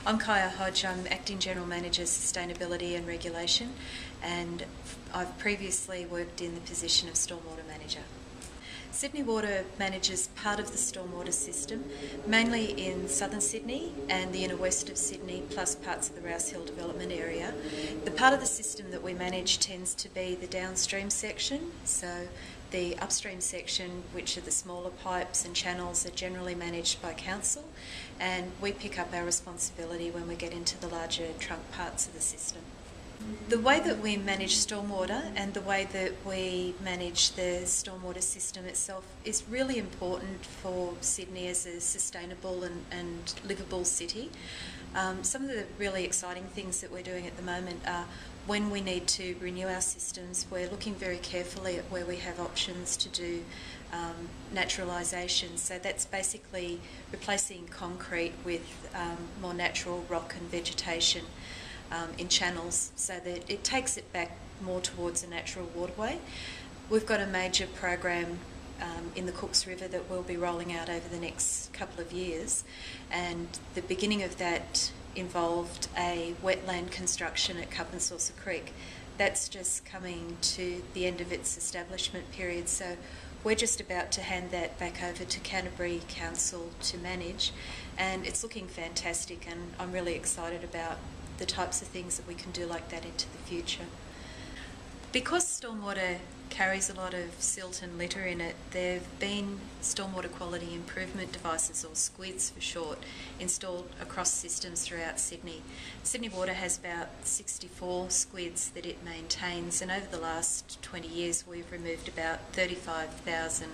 I'm Kaia Hodge. I'm Acting General Manager Sustainability and Regulation, and I've previously worked in the position of Stormwater Manager. Sydney Water manages part of the stormwater system, mainly in southern Sydney and the inner west of Sydney, plus parts of the Rouse Hill development area. The part of the system that we manage tends to be the downstream section, so the upstream section, which are the smaller pipes and channels, are generally managed by council, and we pick up our responsibility when we get into the larger trunk parts of the system. The way that we manage stormwater and the way that we manage the stormwater system itself is really important for Sydney as a sustainable and livable city. Some of the really exciting things that we're doing at the moment are when we need to renew our systems, we're looking very carefully at where we have options to do naturalisation. So that's basically replacing concrete with more natural rock and vegetation in channels, so that it takes it back more towards a natural waterway. We've got a major program in the Cooks River that we'll be rolling out over the next couple of years, and the beginning of that involved a wetland construction at Cup and Saucer Creek. That's just coming to the end of its establishment period, so we're just about to hand that back over to Canterbury Council to manage, and it's looking fantastic, and I'm really excited about the types of things that we can do like that into the future. Because stormwater carries a lot of silt and litter in it, there have been stormwater quality improvement devices, or SQIDs for short, installed across systems throughout Sydney. Sydney Water has about 64 SQIDs that it maintains, and over the last 20 years we've removed about 35,000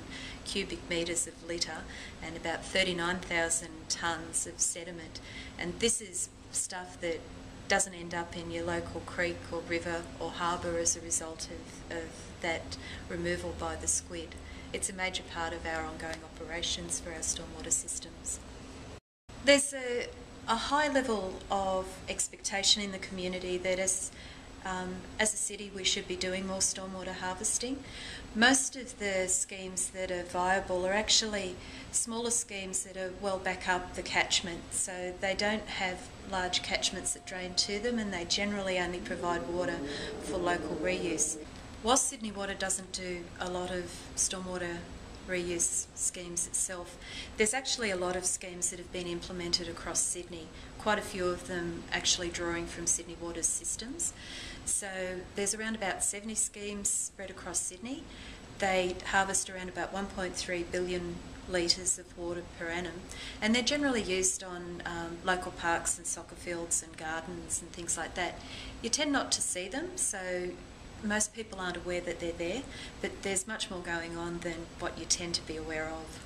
cubic metres of litter and about 39,000 tonnes of sediment, and this is stuff that doesn't end up in your local creek or river or harbour as a result of that removal by the SQID. It's a major part of our ongoing operations for our stormwater systems. There's a high level of expectation in the community that as a city we should be doing more stormwater harvesting. Most of the schemes that are viable are actually smaller schemes that are well back up the catchment, so they don't have large catchments that drain to them, and they generally only provide water for local reuse. Whilst Sydney Water doesn't do a lot of stormwater reuse schemes itself, there's actually a lot of schemes that have been implemented across Sydney, quite a few of them actually drawing from Sydney Water's systems. So there's around about 70 schemes spread across Sydney. They harvest around about 1.3 billion litres of water per annum, and they're generally used on local parks and soccer fields and gardens and things like that. You tend not to see them, so most people aren't aware that they're there, but there's much more going on than what you tend to be aware of.